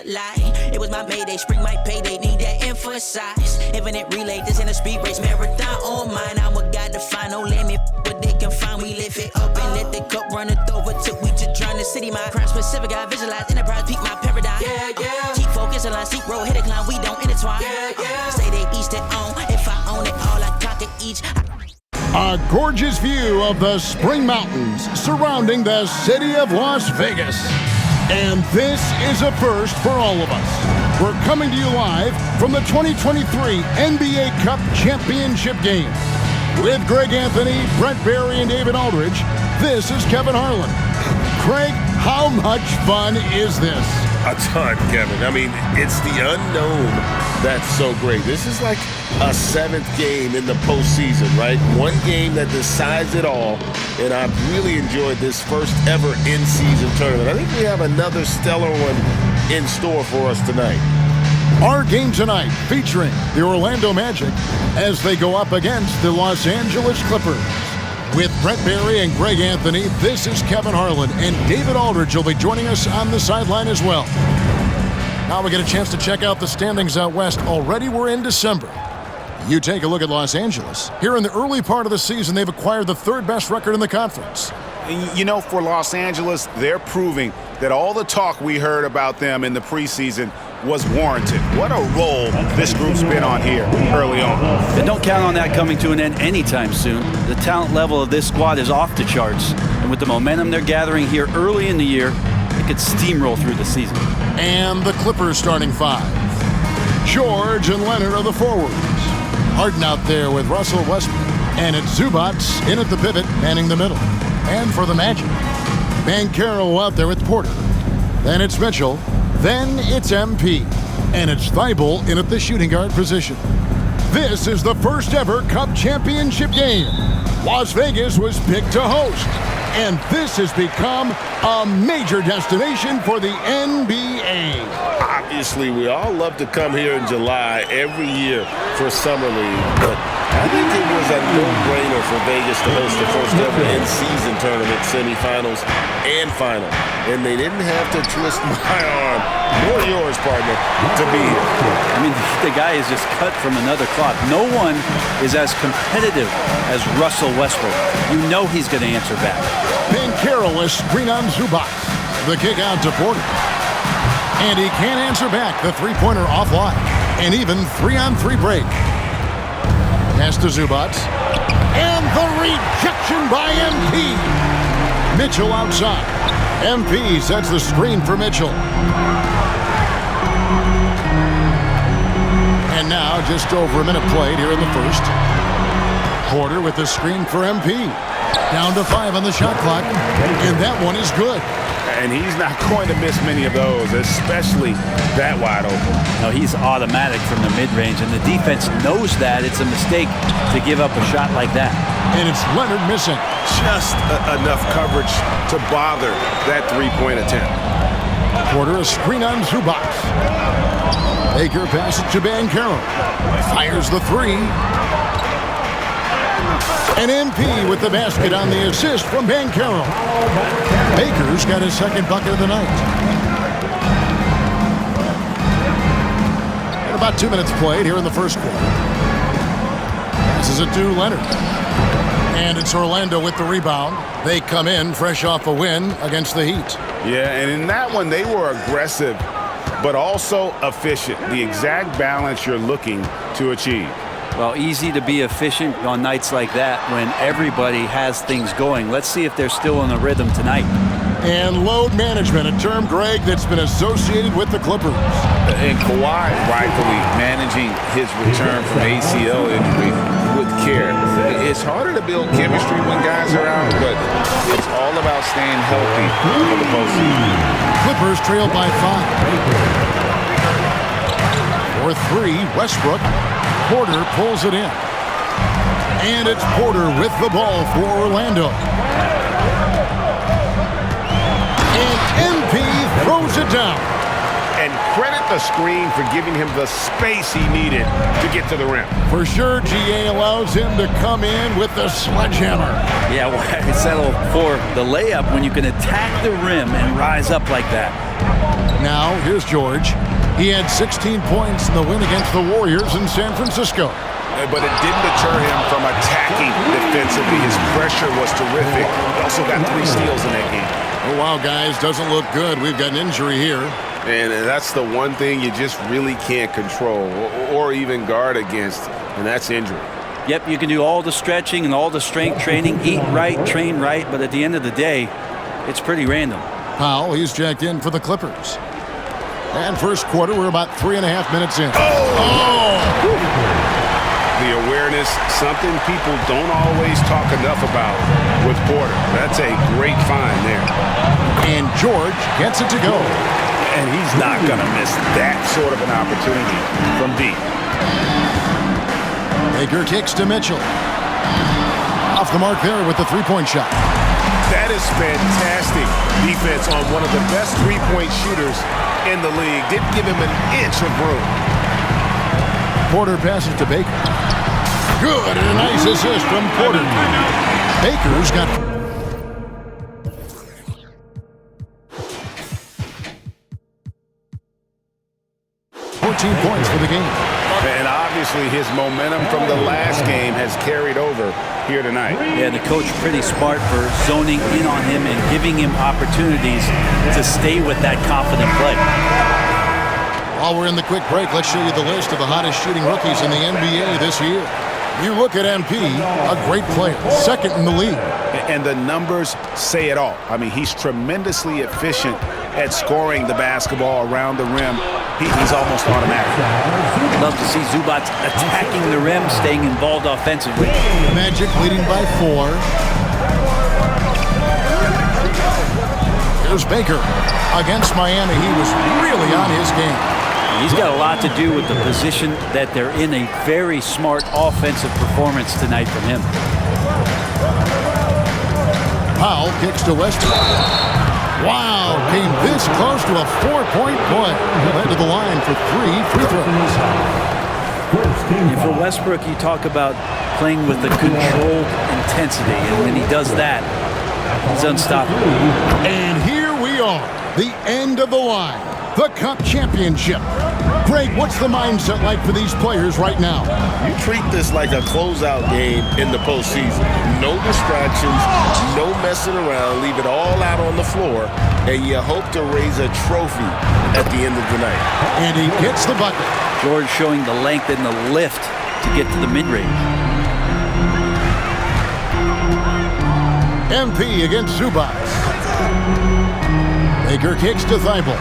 light. It was my mayday, spring my payday, need that emphasize. Infinite relay, this in a speed race, marathon on mine. I'm a guy to find, no limit, what they can find. We lift it up and let the cup run it over till we to drown the city. My crime specific, I visualize enterprise, peak my paradigm. Keep focus, align, seek road, hit a climb, we don't intertwine. Say they each their own, if I own it all, I conquer each. A gorgeous view of the Spring Mountains surrounding the city of Las Vegas. And this is a first for all of us. We're coming to you live from the 2023 NBA Cup Championship game. With Greg Anthony, Brent Barry, and David Aldridge, this is Kevin Harlan. Craig, how much fun is this? A ton, Kevin. I mean, it's the unknown that's so great. This is like a seventh game in the postseason, right? One game that decides it all, and I've really enjoyed this first ever in-season tournament. I think we have another stellar one in store for us tonight. Our game tonight featuring the Orlando Magic as they go up against the Los Angeles Clippers. With Brent Barry and Greg Anthony, this is Kevin Harlan, and David Aldridge will be joining us on the sideline as well. Now we get a chance to check out the standings out west. Already we're in December. You take a look at Los Angeles. Here in the early part of the season, they've acquired the third best record in the conference. You know, for Los Angeles, they're proving that all the talk we heard about them in the preseason was warranted. What a role this group's been on here early on. And don't count on that coming to an end anytime soon. The talent level of this squad is off the charts. And with the momentum they're gathering here early in the year, it could steamroll through the season. And the Clippers starting five. George and Leonard are the forwards. Harden out there with Russell Westbrook. And it's Zubats in at the pivot, manning the middle. And for the Magic, Banchero out there with Porter. Then it's Mitchell. Then it's MP. And it's Thibault in at the shooting guard position. This is the first ever Cup Championship game. Las Vegas was picked to host. And this has become a major destination for the NBA. Obviously, we all love to come here in July every year for Summer League, but I think it was a no-brainer for Vegas to host the first ever in-season tournament, semifinals, and final. And they didn't have to twist my arm, nor yours, partner, to be here. I mean, the guy is just cut from another cloth. No one is as competitive as Russell Westbrook. You know he's going to answer back. Banchero is screen on Zubac. The kick out to Porter. And he can't answer back. The three-pointer offline. And even 3-on-3 break. Pass to Zubac. And the rejection by MP. Mitchell outside. MP sets the screen for Mitchell. And now just over a minute played here in the first. Porter with the screen for MP. Down to 5 on the shot clock. And that one is good. And he's not going to miss many of those, especially that wide open. No, he's automatic from the mid-range, and the defense knows that it's a mistake to give up a shot like that. And it's Leonard missing. Just enough coverage to bother that three-point attempt. Porter a screen on Zubac. Baker passes to Banchero. Fires the three. And MP with the basket on the assist from Banchero. Baker's got his second bucket of the night. And about 2 minutes played here in the first quarter. This is it to Leonard. And it's Orlando with the rebound. They come in fresh off a win against the Heat. Yeah, and in that one, they were aggressive, but also efficient. The exact balance you're looking to achieve. Well, easy to be efficient on nights like that when everybody has things going. Let's see if they're still in the rhythm tonight. And load management, a term, Greg, that's been associated with the Clippers. And Kawhi rightfully managing his return from ACL injury with care. It's harder to build chemistry when guys are out, but it's all about staying healthy for the postseason. Clippers trail by 5. For 3, Westbrook. Porter pulls it in. And it's Porter with the ball for Orlando. And MP throws it down. And credit the screen for giving him the space he needed to get to the rim. For sure, GA allows him to come in with the sledgehammer. Yeah, why settle for the layup when you can attack the rim and rise up like that? Now, here's George. He had 16 points in the win against the Warriors in San Francisco. But it didn't deter him from attacking defensively. His pressure was terrific. He also got 3 steals in that game. Oh, wow, guys, doesn't look good. We've got an injury here. And that's the one thing you just really can't control or even guard against, and that's injury. Yep, you can do all the stretching and all the strength training, eat right, train right, but at the end of the day, it's pretty random. Powell, he's jacked in for the Clippers. And first quarter, we're about 3.5 minutes in. The awareness, something people don't always talk enough about with Porter. That's a great find there. And George gets it to go. And he's not going to miss that sort of an opportunity from deep. Baker kicks to Mitchell. Off the mark there with the three-point shot. That is fantastic defense on one of the best three-point shooters in the league. Didn't give him an inch of room. Porter passes to Baker. Good, and a nice assist from Porter. Baker's got 14 points for the game. And obviously his momentum from the last game has carried over here tonight. Yeah, the coach pretty smart for zoning in on him and giving him opportunities to stay with that confident play. While we're in the quick break, let's show you the list of the hottest shooting rookies in the NBA this year. You look at MP, a great player, second in the league. And the numbers say it all. I mean, he's tremendously efficient at scoring the basketball around the rim. He's almost automatic. Love to see Zubac attacking the rim, staying involved offensively. Magic leading by 4. Here's Baker. Against Miami, he was really on his game. He's got a lot to do with the position that they're in. A very smart offensive performance tonight from him. Powell kicks to Westbrook. Wow, came this close to a 4-point play. Led to the line for 3 free throws. And for Westbrook, you talk about playing with a controlled intensity, and when he does that, he's unstoppable. And here we are, the end of the line, the Cup Championship. Greg, what's the mindset like for these players right now? You treat this like a closeout game in the postseason. No distractions, no messing around. Leave it all out on the floor, and you hope to raise a trophy at the end of the night. And he gets the bucket. George showing the length and the lift to get to the mid-range. MP against Zubac. Baker kicks to Thibault.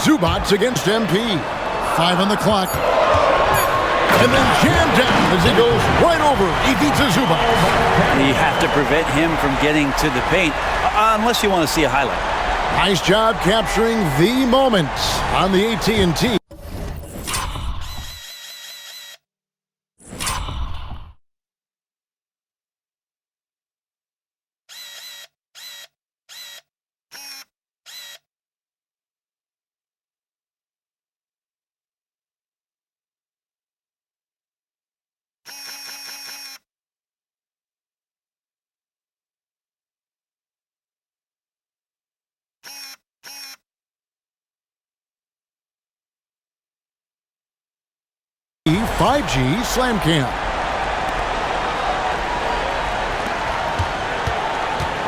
Zubac against MP. 5 on the clock. And then jammed down as he goes right over Ivica Zubac. You have to prevent him from getting to the paint, unless you want to see a highlight. Nice job capturing the moment on the AT&T. .5G Slam Cam.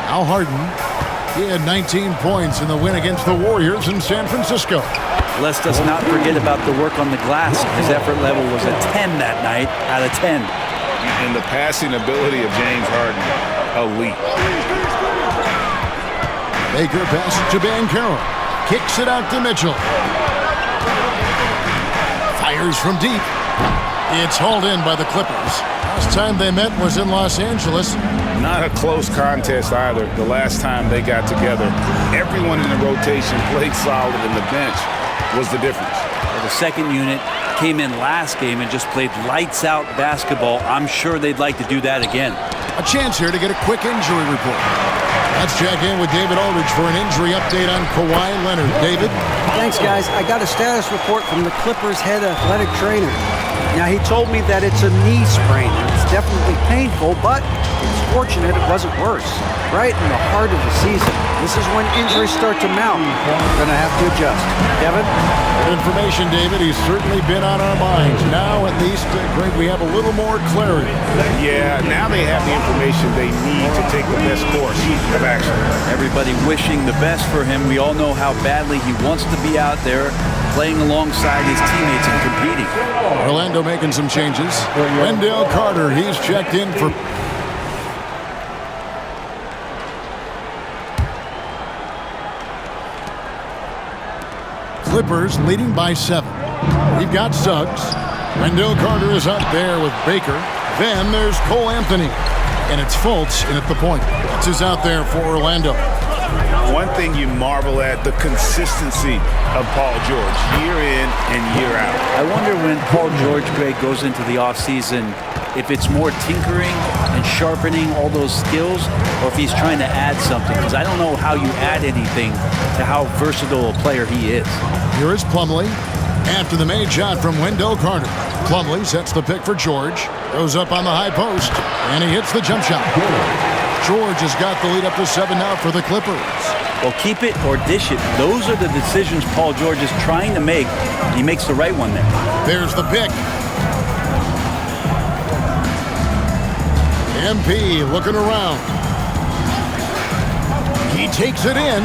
Now Harden. He had 19 points in the win against the Warriors in San Francisco. Let's us not forget about the work on the glass. His effort level was a 10 that night out of 10. And the passing ability of James Harden, elite. Baker passes to Banchero. Kicks it out to Mitchell. Fires from deep. It's hauled in by the Clippers. Last time they met was in Los Angeles. Not a close contest either. The last time they got together, everyone in the rotation played solid, and the bench was the difference. Well, the second unit came in last game and just played lights-out basketball. I'm sure they'd like to do that again. A chance here to get a quick injury report. Let's check in with David Aldridge for an injury update on Kawhi Leonard. David? Thanks, guys. I got a status report from the Clippers' head athletic trainer. Now, he told me that it's a knee sprain. It's definitely painful, but it's fortunate it wasn't worse. right in the heart of the season. This is when injuries start to mount. We're going to have to adjust. Kevin? Good information, David. He's certainly been on our minds. Now, at least, Greg, we have a little more clarity. Yeah, now they have the information they need to take the best course of action. Everybody wishing the best for him. We all know how badly he wants to be out there playing alongside his teammates and competing. Orlando making some changes. Wendell Carter, he's checked in for... Clippers leading by 7. We've got Suggs. Wendell Carter is up there with Baker. Then there's Cole Anthony. And it's Fultz in at the point. Fultz is out there for Orlando. One thing you marvel at, the consistency of Paul George, year in and year out. I wonder when Paul George, Greg, goes into the offseason, if it's more tinkering and sharpening all those skills, or if he's trying to add something. Because I don't know how you add anything to how versatile a player he is. Here is Plumlee. After the made shot from Wendell Carter. Plumlee sets the pick for George. Goes up on the high post, and he hits the jump shot. George has got the lead up to 7 now for the Clippers. Well, keep it or dish it. Those are the decisions Paul George is trying to make. He makes the right one there. There's the pick. MP looking around. He takes it in.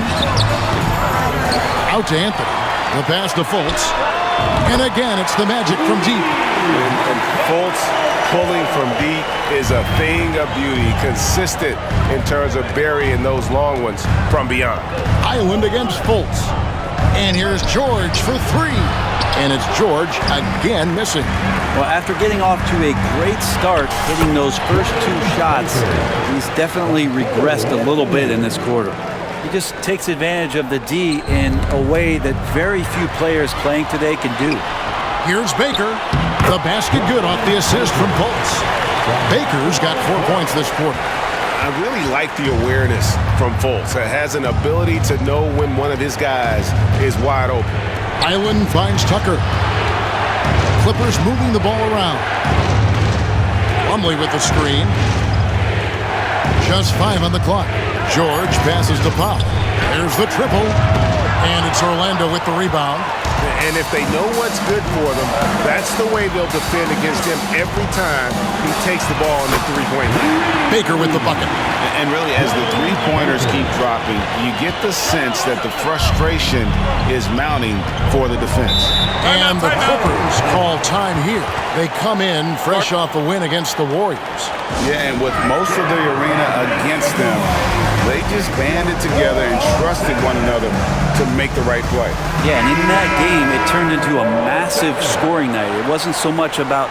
Out to Anthony. The pass to Fultz. And again, it's the magic from deep. And Fultz pulling from deep is a thing of beauty. Consistent in terms of burying those long ones from beyond. Island against Fultz. And here's George for 3. And it's George again missing. Well, after getting off to a great start, hitting those first 2 shots, he's definitely regressed a little bit in this quarter. He just takes advantage of the D in a way that very few players playing today can do. Here's Baker. The basket good off the assist from Fultz. Baker's got 4 points this quarter. I really like the awareness from Fultz. It has an ability to know when one of his guys is wide open. Island finds Tucker. Clippers moving the ball around. Plumlee with the screen. Just 5 on the clock. George passes to Pop. There's the triple. And it's Orlando with the rebound. And if they know what's good for them, that's the way they'll defend against him every time he takes the ball in the three-point line. Baker with the bucket. And really, as the three-pointers keep dropping, you get the sense that the frustration is mounting for the defense. And the Clippers call time here. They come in fresh off a win against the Warriors. Yeah, and with most of the arena against them, they just banded together and trusted one another to make the right play. Yeah, and in that game, it turned into a massive scoring night. It wasn't so much about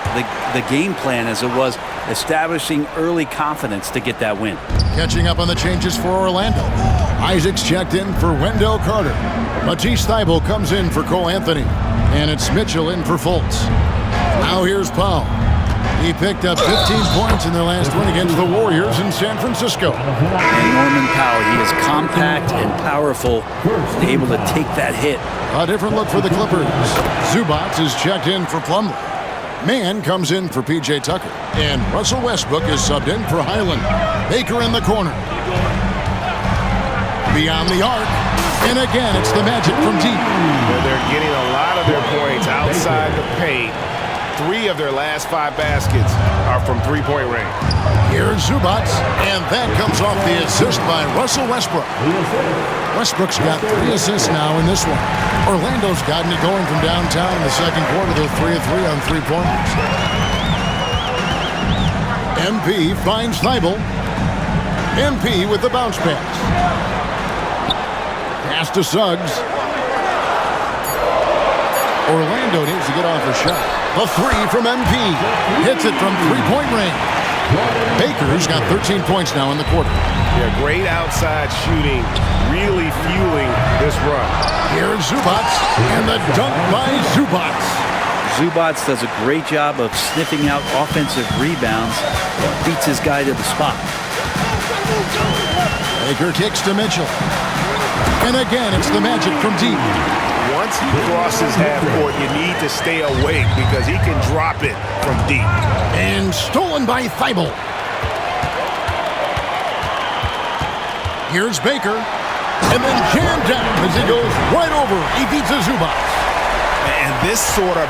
the game plan as it was establishing early confidence to get that win. Catching up on the changes for Orlando. Isaac's checked in for Wendell Carter. Matisse Thybulle comes in for Cole Anthony. And it's Mitchell in for Fultz. Now here's Powell. He picked up 15 points in their last win against the Warriors in San Francisco. And Norman Powell, he is compact and powerful, able to take that hit. A different look for the Clippers. Zubac is checked in for Plumlee. Mann comes in for P.J. Tucker. And Russell Westbrook is subbed in for Highland. Baker in the corner. Beyond the arc. And again, it's the magic from deep. They're getting a lot of their points outside the paint. 3 of their last 5 baskets are from three-point range. Here's Zubac, and that comes off the assist by Russell Westbrook. Westbrook's got 3 assists now in this one. Orlando's gotten it going from downtown in the second quarter. They're 3 of 3 on three-pointers. MP finds Thybulle. MP with the bounce pass. Pass to Suggs. Orlando needs to get off a shot. The 3 from MP. Hits it from three-point range. Baker's got 13 points now in the quarter. Yeah, great outside shooting, really fueling this run. Here's Zubac, and the dunk by Zubac. Zubac does a great job of sniffing out offensive rebounds. Beats his guy to the spot. Baker kicks to Mitchell. And again, it's the magic from deep. Once he crosses half court, you need to stay awake because he can drop it from deep. And stolen by Thybulle. Here's Baker. And then jammed down as he goes right over. He beats Zubac. And this sort of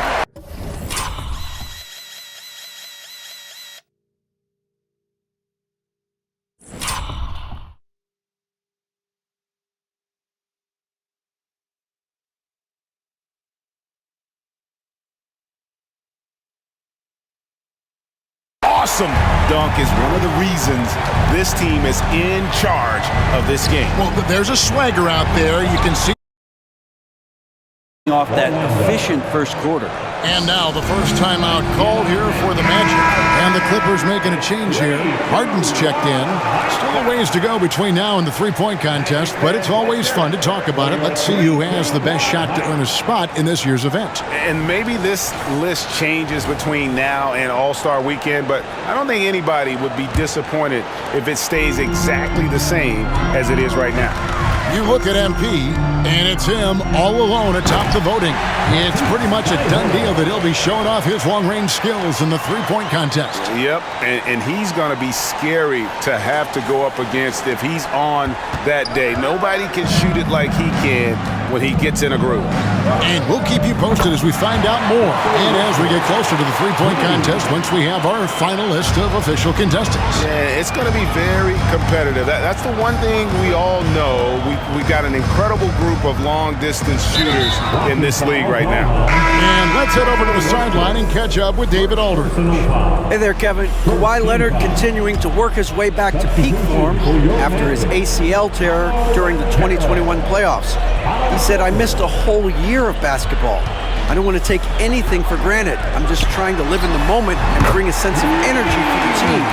awesome dunk is one of the reasons this team is in charge of this game. Well, there's a swagger out there. You can see. Off that efficient first quarter. And now the first timeout called here for the Magic. And the Clippers making a change here. Harden's checked in. Still a ways to go between now and the three-point contest, but it's always fun to talk about it. Let's see who has the best shot to earn a spot in this year's event. And maybe this list changes between now and All-Star Weekend, but I don't think anybody would be disappointed if it stays exactly the same as it is right now. You look at MP, and it's him all alone atop the voting. It's pretty much a done deal that he'll be showing off his long-range skills in the three-point contest. Yep, and he's going to be scary to have to go up against if he's on that day. Nobody can shoot it like he can when he gets in a groove. And we'll keep you posted as we find out more. And as we get closer to the three-point contest, once we have our final list of official contestants. Yeah, it's going to be very competitive. That's the one thing we all know. We've got an incredible group of long-distance shooters in this league right now. And let's head over to the sideline and catch up with David Aldridge. Hey there, Kevin. Kawhi Leonard continuing to work his way back to peak form after his ACL tear during the 2021 playoffs. He said, "I missed a whole year of basketball. I don't want to take anything for granted. I'm just trying to live in the moment and bring a sense of energy for the team.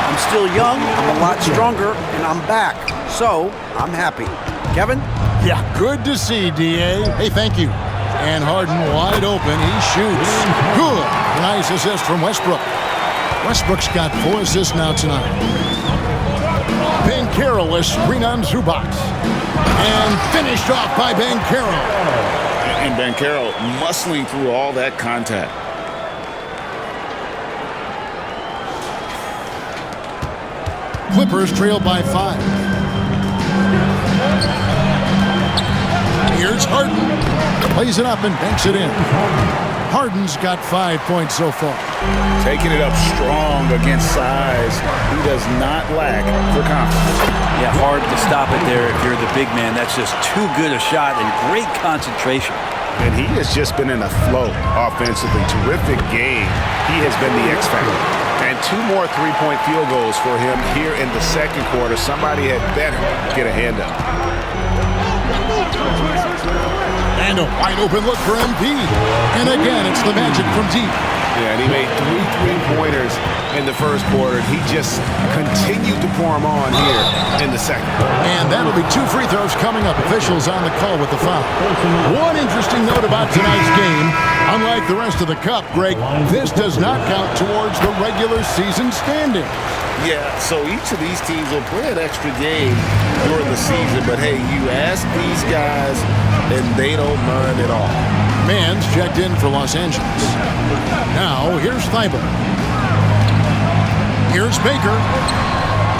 I'm still young, I'm a lot stronger, and I'm back. So, I'm happy." Kevin? Yeah, good to see, D.A. Hey, thank you. And Harden wide open. He shoots. Good. Nice assist from Westbrook. Westbrook's got 4 assists now tonight. Banchero with screen on Zubac. And finished off by Banchero. And Banchero muscling through all that contact. Clippers trail by 5. Here's Harden. Plays it up and banks it in. Harden's got 5 points so far. Taking it up strong against size. He does not lack for confidence. Yeah, hard to stop it there if you're the big man. That's just too good a shot and great concentration. And he has just been in a flow offensively. Terrific game. He has been the X factor. And 2 more three-point field goals for him here in the second quarter. Somebody had better get a hand up. And a wide open look for MP. And again, it's the Magic from deep. Yeah, and he made 3 three-pointers in the first quarter. He just continued to pour them on here in the second. And that'll be 2 free throws coming up. Officials on the call with the foul. One interesting note about tonight's game, unlike the rest of the Cup, Greg, this does not count towards the regular season standing. Yeah, so each of these teams will play an extra game during the season, but hey, you ask these guys, and they don't mind at all. Mann's checked in for Los Angeles. Now, here's Thibault. Here's Baker.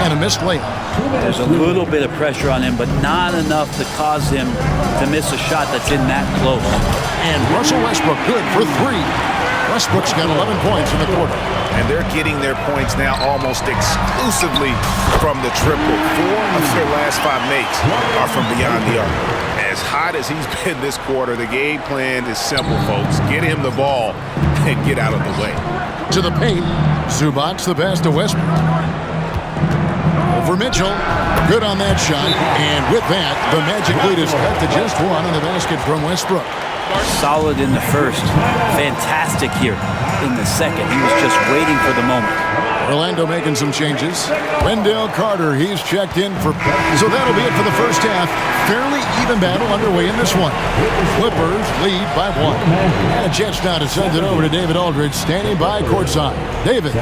And a missed layup. There's a little bit of pressure on him, but not enough to cause him to miss a shot that's in that close. And Russell Westbrook good for 3. Westbrook's got 11 points in the quarter. And they're getting their points now almost exclusively from the triple. 4 of their last 5 makes are from beyond the arc. As hot as he's been this quarter, the game plan is simple, folks. Get him the ball and get out of the way. To the paint. Zubac's the pass to Westbrook. Over Mitchell. Good on that shot. And with that, the Magic lead is cut to just 1 on the basket from Westbrook. Solid in the first. Fantastic here in the second. He was just waiting for the moment. Orlando making some changes. Wendell Carter, he's checked in for... So that'll be it for the first half. Fairly even battle underway in this one. Clippers lead by 1. And a chance now to send it over to David Aldridge, standing by courtside. David.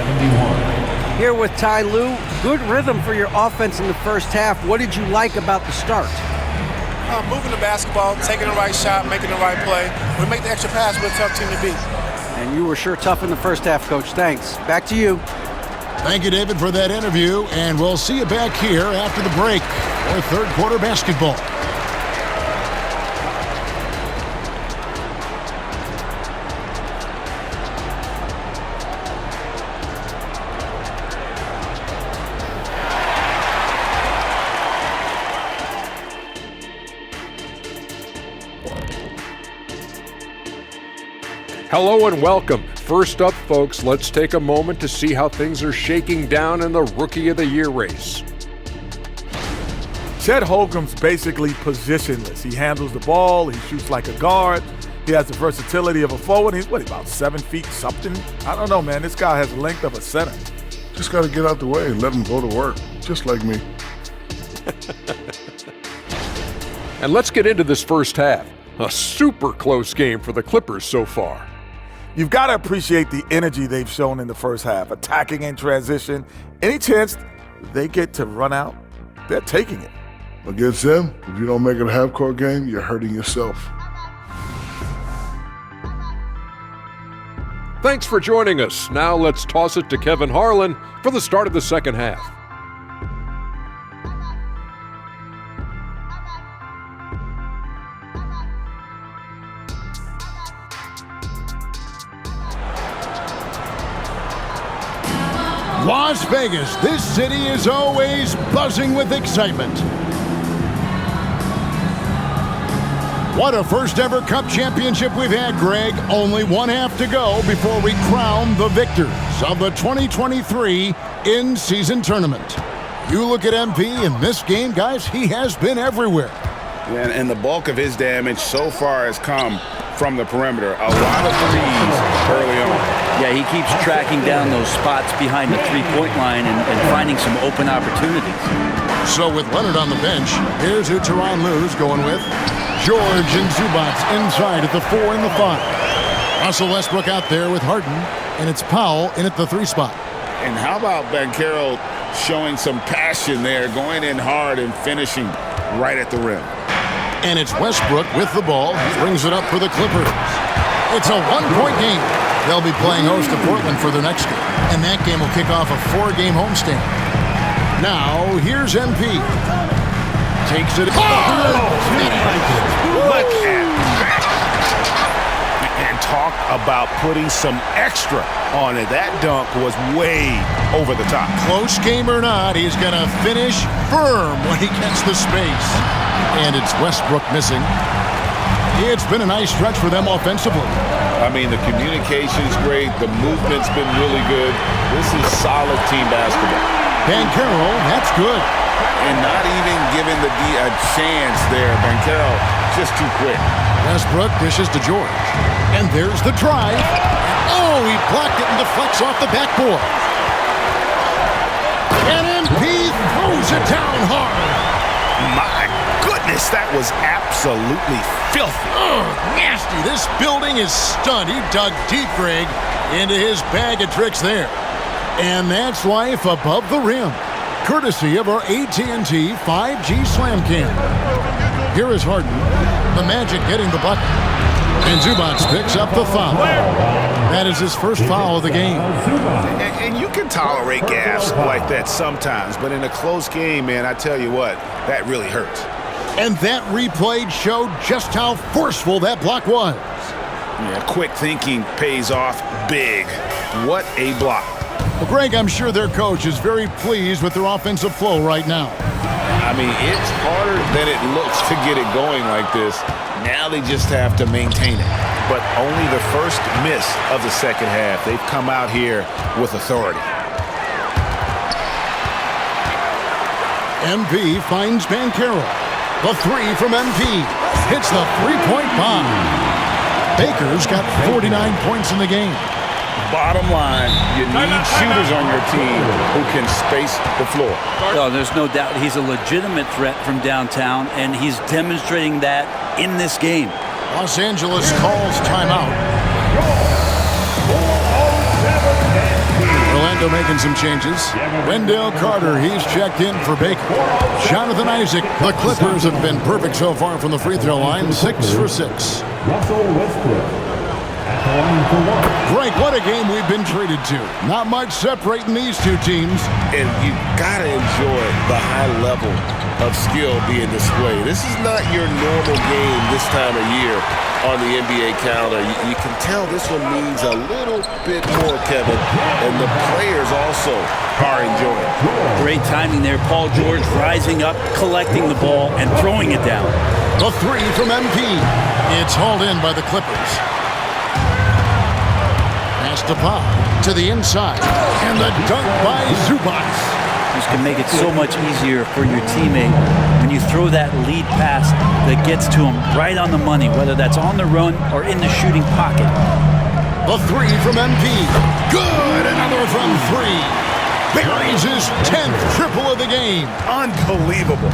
Here with Ty Lue. Good rhythm for your offense in the first half. What did you like about the start? Moving the basketball, taking the right shot, making the right play. We make the extra pass, we're a tough team to beat. And you were sure tough in the first half, Coach. Thanks. Back to you. Thank you, David, for that interview, and we'll see you back here after the break for third quarter basketball. Hello and welcome. First up, folks, let's take a moment to see how things are shaking down in the Rookie of the Year race. Chet Holmgren's basically positionless. He handles the ball, he shoots like a guard, he has the versatility of a forward. He's, about 7 feet something? I don't know, man. This guy has the length of a center. Just got to get out the way and let him go to work, just like me. And let's get into this first half. A super close game for the Clippers so far. You've got to appreciate the energy they've shown in the first half, attacking in transition. Any chance they get to run out, they're taking it. Against them, if you don't make it a half-court game, you're hurting yourself. Thanks for joining us. Now let's toss it to Kevin Harlan for the start of the second half. Las Vegas, this city is always buzzing with excitement. What a first ever Cup championship we've had, Greg. Only one half to go before we crown the victors of the 2023 in-season tournament. You look at MP in this game, guys, he has been everywhere. And the bulk of his damage so far has come from the perimeter. A lot of threes early on. Yeah, he keeps tracking down those spots behind the three-point line and finding some open opportunities. So with Leonard on the bench, here's who Tyronn Lue's going with. George and Zubac inside at the 4 and the 5. Russell Westbrook out there with Harden, and it's Powell in at the 3 spot. And how about Banchero showing some passion there, going in hard and finishing right at the rim. And it's Westbrook with the ball. He brings it up for the Clippers. It's a one-point game. They'll be playing host to Portland for their next game. And that game will kick off a 4-game homestand. Now, here's MP. Takes it. Look at that. And talk about putting some extra on it. That dunk was way over the top. Close game or not, he's going to finish firm when he gets the space. And it's Westbrook missing. It's been a nice stretch for them offensively. I mean, the communication's great. The movement's been really good. This is solid team basketball. Banchero, that's good. And not even giving the D a chance there. Banchero just too quick. Westbrook dishes to George. And there's the drive. Oh, he blocked it and deflects off the backboard. And MP throws it down hard. My goodness, that was absolutely filthy. Nasty. This building is stunned. He dug deep, Greg, into his bag of tricks there. And that's life above the rim, courtesy of our AT&T 5G Slam Cam. Here is Harden, the Magic getting the bucket. And Zubac picks up the foul. That is his first foul of the game. And you can tolerate gas like that sometimes, but in a close game, man, I tell you what, that really hurts. And that replay showed just how forceful that block was. Yeah, quick thinking pays off big. What a block. Well, Greg, I'm sure their coach is very pleased with their offensive flow right now. I mean, it's harder than it looks to get it going like this. Now they just have to maintain it. But only the first miss of the second half. They've come out here with authority. MP finds Banchero. The 3 from MP. Hits the three-point bomb. Baker's got 49 points in the game. Bottom line, you need shooters on your team who can space the floor. Oh, there's no doubt he's a legitimate threat from downtown, and he's demonstrating that in this game. Los Angeles calls timeout. Orlando making some changes. Wendell Carter, he's checked in for Baker. Jonathan Isaac, the Clippers have been perfect so far from the free throw line, 6 for 6. Greg, what a game we've been treated to. Not much separating these two teams. And you gotta enjoy the high level of skill being displayed. This is not your normal game this time of year on the NBA calendar. You can tell this one means a little bit more, Kevin, and the players also are enjoying. Great timing there. Paul George rising up, collecting the ball, and throwing it down. The three from MP. It's hauled in by the Clippers. Pass to Pop to the inside. And the dunk by Zubac. This can make it so much easier for your teammate when you throw that lead pass that gets to him right on the money, whether that's on the run or in the shooting pocket. The three from MP. Good. Another from three. Buries his 10th triple of the game. Unbelievable.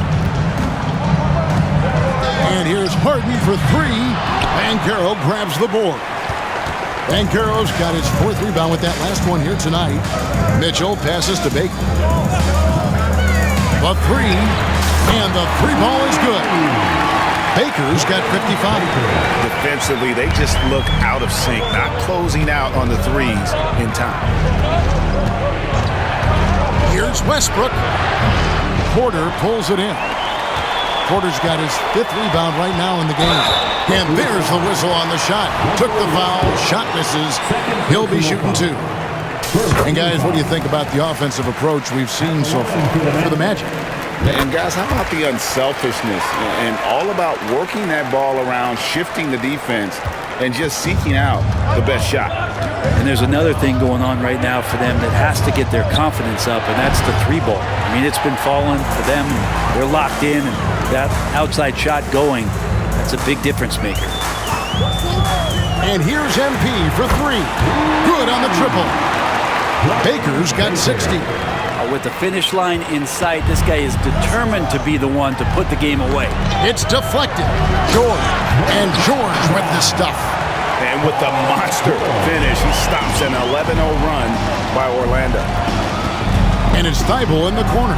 And here's Harden for three. Banchero grabs the board. Banchero's got his 4th rebound with that last one here tonight. Mitchell passes to Baker. The three, and the three ball is good. Baker's got 55. Defensively, they just look out of sync, not closing out on the threes in time. Here's Westbrook. Porter pulls it in. Porter's got his 5th rebound right now in the game. And there's the whistle on the shot. Took the foul, shot misses. He'll be shooting 2. And guys, what do you think about the offensive approach we've seen so far for the Magic? And guys, how about the unselfishness and all about working that ball around, shifting the defense, and just seeking out the best shot. And there's another thing going on right now for them that has to get their confidence up, and that's the 3 ball. I mean, it's been falling for them. They're locked in, and that outside shot going, that's a big difference maker. And here's MP for 3. Good on the triple. Baker's got 60. With the finish line in sight, this guy is determined to be the one to put the game away. It's deflected. George. And George with the stuff. And with the monster finish, he stops an 11-0 run by Orlando. And it's Thibault in the corner.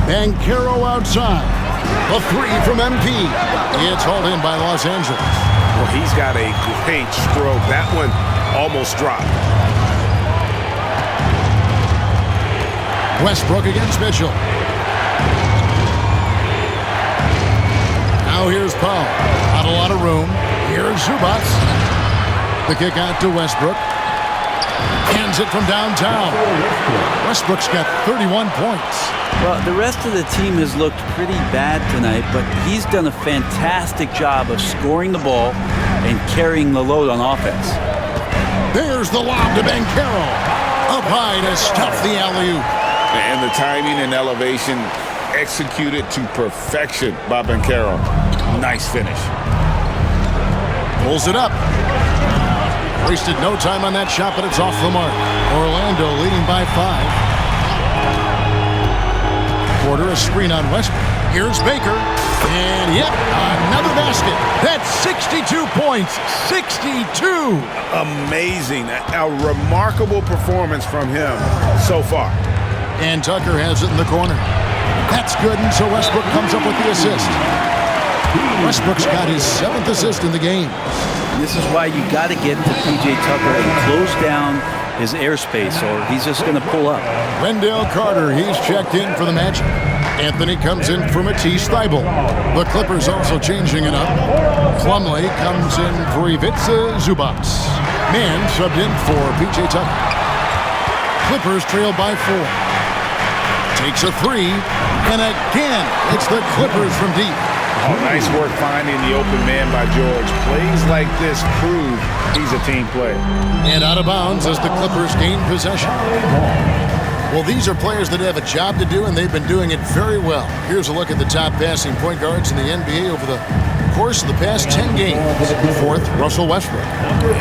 Banchero outside. The 3 from MP. It's hauled in by Los Angeles. Well, he's got a great stroke. That one almost dropped. Westbrook against Mitchell. Now here's Paul. Not a lot of room. Here's Zubac. The kick out to Westbrook. Hands it from downtown. Westbrook's got 31 points. Well, the rest of the team has looked pretty bad tonight, but he's done a fantastic job of scoring the ball and carrying the load on offense. There's the lob to Banchero. Up high to stuff the alley-oop. And the timing and elevation executed to perfection by Banchero. Nice finish. Pulls it up. Wasted no time on that shot, but it's off the mark. Orlando leading by 5. Porter a screen on Westbrook. Here's Baker. And yep, another basket. That's 62 points. 62. Amazing. A remarkable performance from him so far. And Tucker has it in the corner. That's good, and so Westbrook comes up with the assist. Westbrook's got his 7th assist in the game. This is why you got to get to P.J. Tucker and close down his airspace, or he's just going to pull up. Wendell Carter, he's checked in for the Magic. Anthony comes in for Matisse Thybulle. The Clippers also changing it up. Plumlee comes in for Ivica Zubac. Man subbed in for P.J. Tucker. Clippers trail by 4. Takes a 3, and again, it's the Clippers from deep. Oh, nice work finding the open man by George. Plays like this prove he's a team player. And out of bounds as the Clippers gain possession. Well, these are players that have a job to do, and they've been doing it very well. Here's a look at the top passing point guards in the NBA over the course of the past 10 games. Fourth, Russell Westbrook.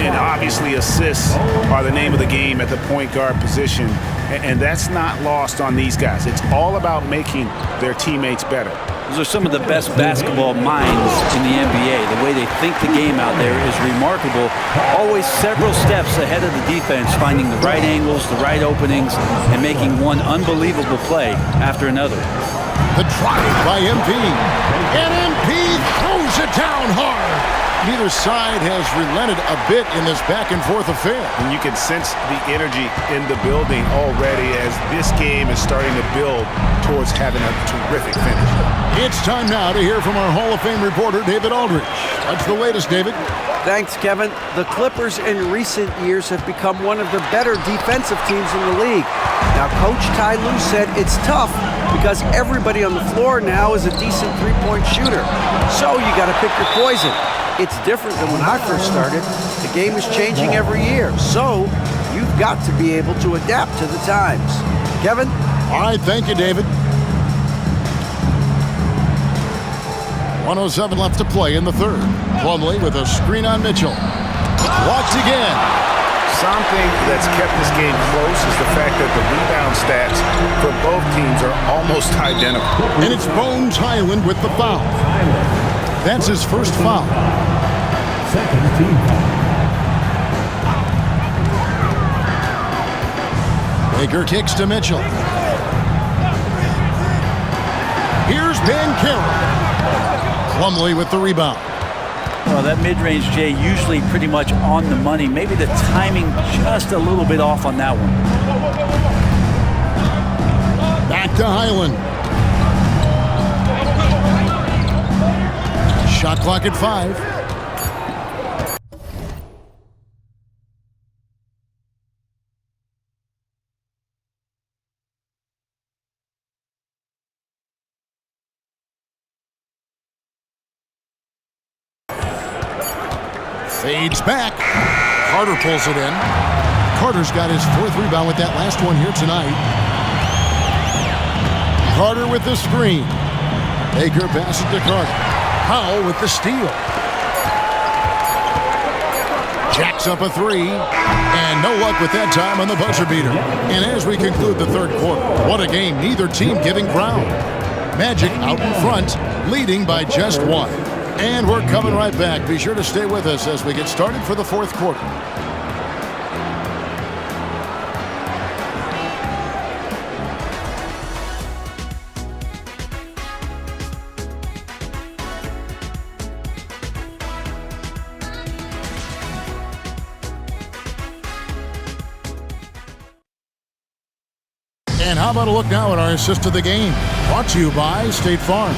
And obviously assists are the name of the game at the point guard position. And that's not lost on these guys. It's all about making their teammates better. Those are some of the best basketball minds in the NBA. The way they think the game out there is remarkable. Always several steps ahead of the defense, finding the right angles, the right openings, and making one unbelievable play after another. The drive by MP. And MP throws it down hard. Neither side has relented a bit in this back-and-forth affair. And you can sense the energy in the building already as this game is starting to build towards having a terrific finish. It's time now to hear from our Hall of Fame reporter, David Aldridge. What's the latest, David? Thanks, Kevin. The Clippers in recent years have become one of the better defensive teams in the league. Now, Coach Ty Lue said it's tough because everybody on the floor now is a decent three-point shooter. So you got to pick your poison. It's different than when I first started. The game is changing every year, so you've got to be able to adapt to the times. Kevin? All right, thank you, David. 1:07 left to play in the third. Plumlee with a screen on Mitchell. Blocked again. Something that's kept this game close is the fact that the rebound stats for both teams are almost identical. And it's Bones Highland with the foul. That's his first foul. Second team foul. Baker kicks to Mitchell. Here's Banchero. Plumlee with the rebound. Well, that mid-range, Jay, usually pretty much on the money. Maybe the timing just a little bit off on that one. Back to Highland. Shot clock at 5. Fades back. Carter pulls it in. Carter's got his fourth rebound with that last one here tonight. Carter with the screen. Baker passes to Carter. Powell with the steal. Jacks up a three. And no luck with that time on the buzzer beater. And as we conclude the third quarter, what a game. Neither team giving ground. Magic out in front, leading by just one. And we're coming right back. Be sure to stay with us as we get started for the fourth quarter. And how about a look now at our assist of the game? Brought to you by State Farm.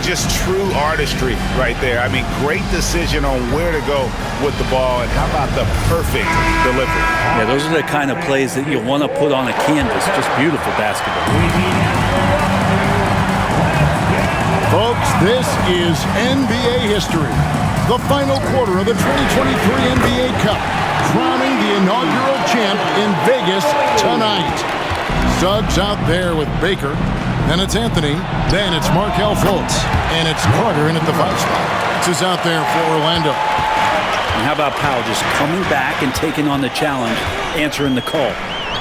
Just true artistry right there. I mean, great decision on where to go with the ball, and how about the perfect delivery? Yeah, those are the kind of plays that you want to put on a canvas. Just beautiful basketball. Folks, this is NBA history. The final quarter of the 2023 NBA Cup, crowning the inaugural champ in Vegas tonight. Suggs out there with Baker. Then it's Anthony. Then it's Markelle Fultz. And it's Carter in at the 5 spot. This is out there for Orlando. And how about Powell just coming back and taking on the challenge, answering the call.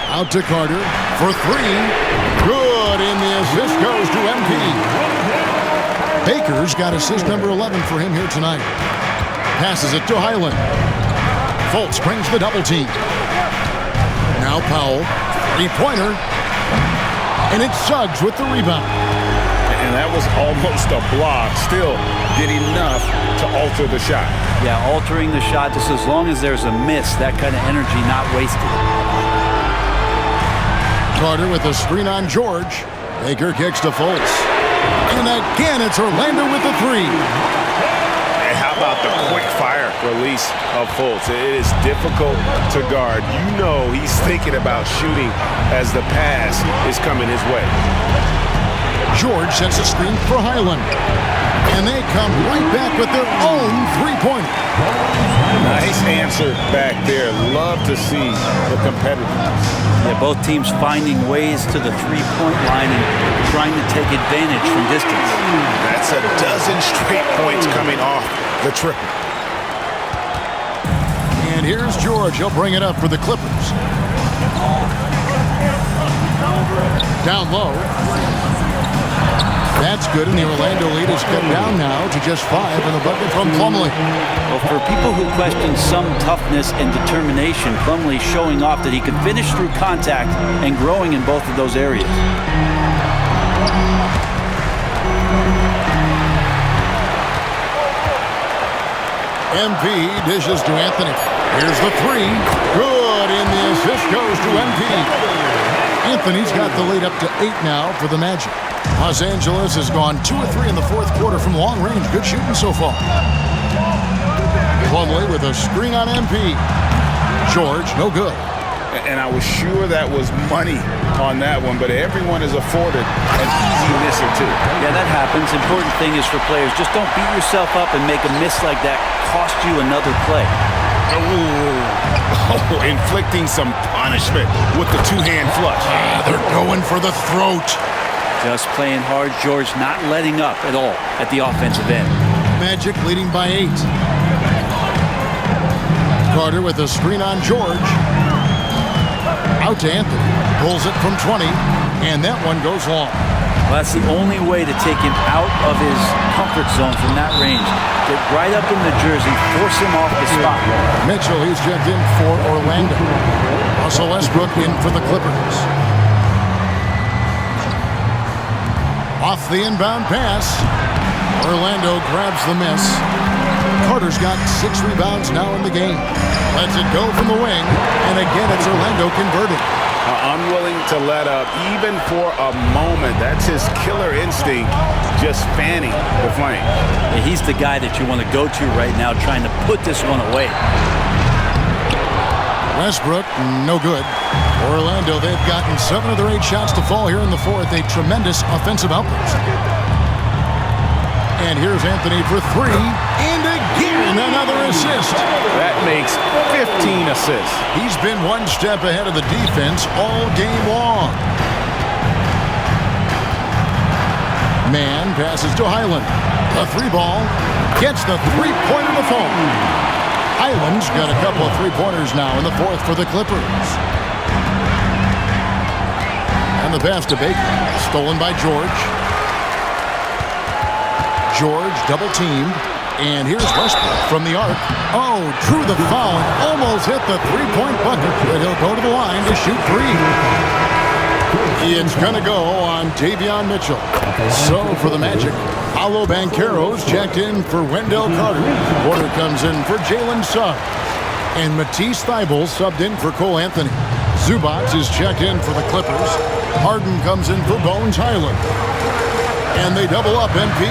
Out to Carter for 3. Good, and the assist goes to MP. Baker's got assist number 11 for him here tonight. Passes it to Highland. Fultz brings the double team. Now Powell. 3-pointer. And it's Suggs with the rebound. And that was almost a block. Still did enough to alter the shot. Yeah, altering the shot just as long as there's a miss. That kind of energy not wasted. Carter with a screen on George. Baker kicks to Fultz. And again, it's Orlando with the 3. And how about the quick fire release of Fultz? It is difficult to guard. You know he's thinking about shooting as the pass is coming his way. George sets a screen for Highland. And they come right back with their own 3-pointer. Nice answer back there. Love to see the competitiveness. Yeah, both teams finding ways to the three-point line and trying to take advantage from distance. That's a dozen straight points coming off the triple. And here's George. He'll bring it up for the Clippers. Down low. That's good, and the Orlando lead is cut down now to just 5 in the bucket from Plumlee. Well, for people who question some toughness and determination, Plumlee showing off that he can finish through contact and growing in both of those areas. MP dishes to Anthony. Here's the three. Good, and the assist goes to MP. Anthony's got the lead up to 8 now for the Magic. Los Angeles has gone 2 of 3 in the fourth quarter from long range. Good shooting so far. Plumlee with a screen on MP. George, no good. And I was sure that was money on that one, but everyone is afforded an easy miss or two. Yeah, that happens. Important thing is for players, just don't beat yourself up and make a miss like that cost you another play. Oh, inflicting some punishment with the two-hand flush. They're going for the throat. Just playing hard. George not letting up at all at the offensive end. Magic leading by 8. Carter with a screen on George. Out to Anthony. Pulls it from 20, and that one goes long. Well, that's the only way to take him out of his comfort zone from that range. Get right up in the jersey, force him off the spot. Mitchell, he's checked in for Orlando. Russell Westbrook in for the Clippers. Off the inbound pass. Orlando grabs the miss. Carter's got 6 rebounds now in the game. Lets it go from the wing, and again it's Orlando converting. Unwilling to let up, even for a moment. That's his killer instinct, just fanning the flame. Yeah, he's the guy that you want to go to right now, trying to put this one away. Westbrook, no good. Orlando, they've gotten 7 of their 8 shots to fall here in the fourth. A tremendous offensive outburst. And here's Anthony for 3. And again, another assist. That makes 15 assists. He's been one step ahead of the defense all game long. Man passes to Highland. A 3 ball. Gets the 3-pointer to fall. Highland's got a couple of 3-pointers now in the fourth for the Clippers. And the pass to Baker. Stolen by George. George double-teamed. And here's Westbrook from the arc. Oh, drew the foul and almost hit the 3-point bucket. But he'll go to the line to shoot 3. It's going to go on Davion Mitchell. So for the Magic, Paolo Banchero's checked in for Wendell Carter. Porter comes in for Jalen Suggs. And Matisse Thybulle subbed in for Cole Anthony. Zubac is checked in for the Clippers. Harden comes in for Bones Highland. And they double up MP.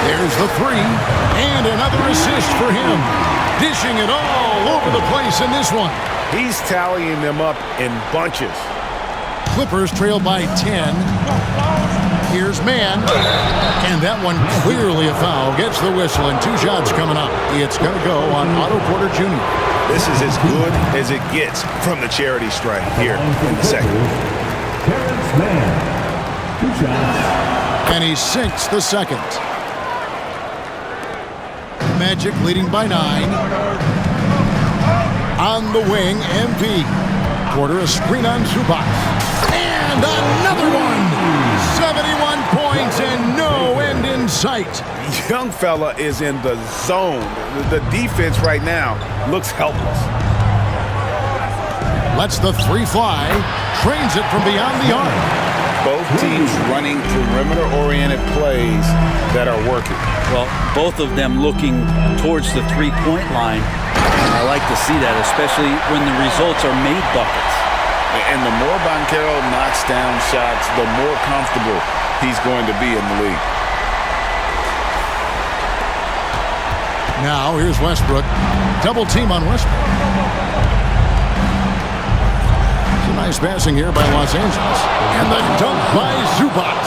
There's the 3, and another assist for him. Dishing it all over the place in this one. He's tallying them up in bunches. Clippers trail by 10. Here's Man. And that one clearly a foul. Gets the whistle, and 2 shots coming up. It's going to go on Otto Porter Jr. This is as good as it gets from the charity stripe here in the second. Terrence Mann. 2 shots. And he sinks the second. Magic leading by 9. On the wing, MP. Porter a screen on Zubac. And another one! 71 points and no end in sight. Young fella is in the zone. The defense right now looks helpless. Lets the 3 fly. Trains it from beyond the arc. Both teams running perimeter-oriented plays that are working. Well, both of them looking towards the 3-point line. I like to see that, especially when the results are made buckets. And the more Banchero knocks down shots, the more comfortable he's going to be in the league. Now, here's Westbrook. Double team on Westbrook. Nice passing here by Los Angeles. And the dunk by Zubac.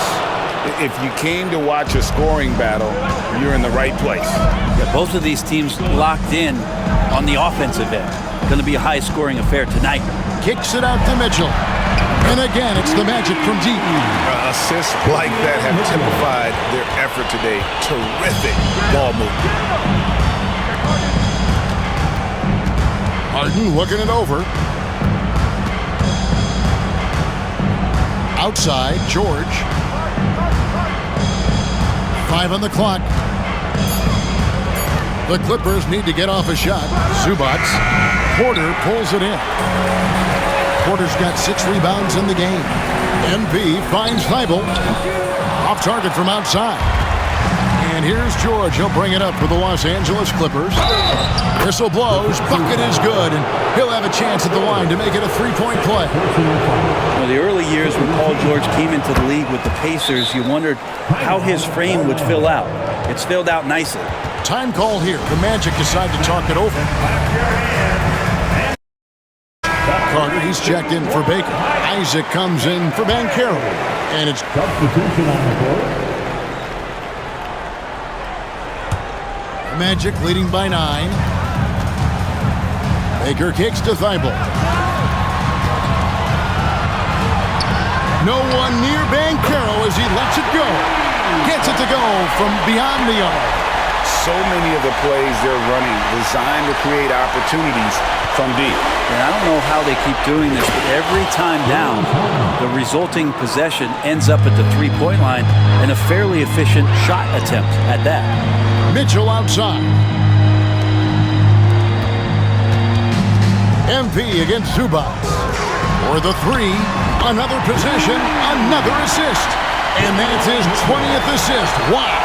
If you came to watch a scoring battle, you're in the right place. Yeah, both of these teams locked in on the offensive end. Going to be a high-scoring affair tonight. Kicks it out to Mitchell. And again, it's the Magic from deep. Assists like that have typified their effort today. Terrific ball movement. Harden looking it over. Outside, George. 5 on the clock. The Clippers need to get off a shot. Zubac. Porter pulls it in. Porter's got 6 rebounds in the game. MP finds Thibault. Off target from outside. And here's George. He'll bring it up for the Los Angeles Clippers. Whistle blows. Bucket is good. And he'll have a chance at the line to make it a 3-point play. Well, the early years when Paul George came into the league with the Pacers, you wondered how his frame would fill out. It's filled out nicely. Time call here. The Magic decide to talk it over. Carter, he's checked in for Baker. Isaac comes in for Banchero. And it's Substitution on the court. Magic leading by 9. Baker kicks to Thibault. No one near Banchero as he lets it go. Gets it to go from beyond the arc. So many of the plays they're running designed to create opportunities from deep. And I don't know how they keep doing this, but every time down, the resulting possession ends up at the 3-point line and a fairly efficient shot attempt at that. Mitchell outside. MP against Zubac. For the 3, another possession, another assist. And that's his 20th assist. Wow.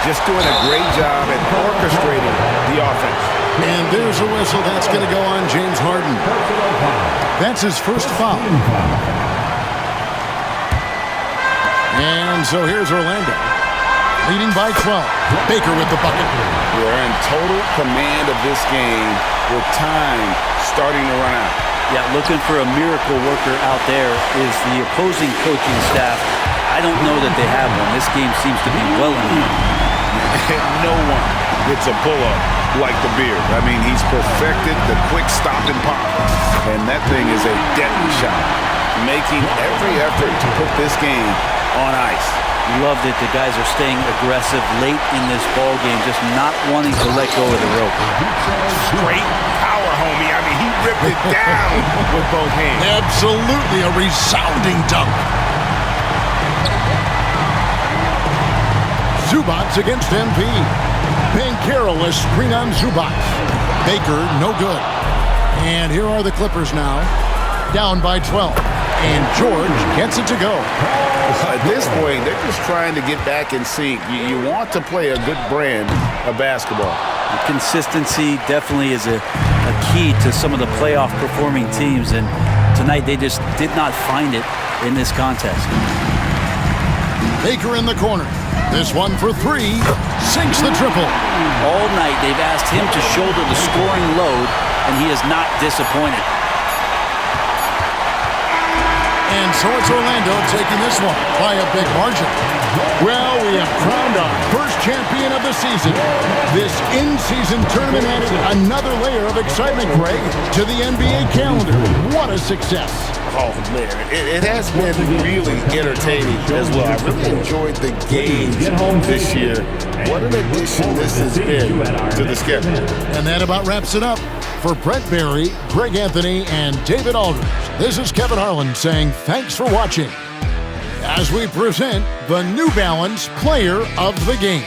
Just doing a great job at orchestrating the offense. And there's a whistle. That's going to go on James Harden. That's his first foul. And so here's Orlando, leading by 12. Baker with the bucket. We're in total command of this game with time starting to run out. Yeah, looking for a miracle worker out there is the opposing coaching staff. I don't know that they have one. This game seems to be well in hand. No one gets a pull-up like the Beard. I mean, he's perfected the quick stop and pop. And that thing is a deadly shot, making every effort to put this game on ice. Love that the guys are staying aggressive late in this ball game, just not wanting to let go of the rope. Straight power, homie. I mean, he ripped it down with both hands. Absolutely a resounding dunk. Zubac against MP. Banchero, a screen on Zubac. Baker, no good. And here are the Clippers now, down by 12. And George gets it to go. At this point, they're just trying to get back in sync. You want to play a good brand of basketball. The consistency definitely is a key to some of the playoff performing teams, and tonight they just did not find it in this contest. Baker in the corner. This one for 3. Sinks the triple. All night they've asked him to shoulder the scoring load, and he is not disappointed. And so it's Orlando taking this one by a big margin. Well, we have crowned our first champion of the season. This in-season tournament added another layer of excitement, Greg, to the NBA calendar. What a success. Oh, man, it has been really entertaining as well. I really enjoyed the games this year. What an addition this has been to the schedule. And that about wraps it up. For Brett Barry, Greg Anthony, and David Aldridge, this is Kevin Harlan saying thanks for watching as we present the New Balance Player of the Game.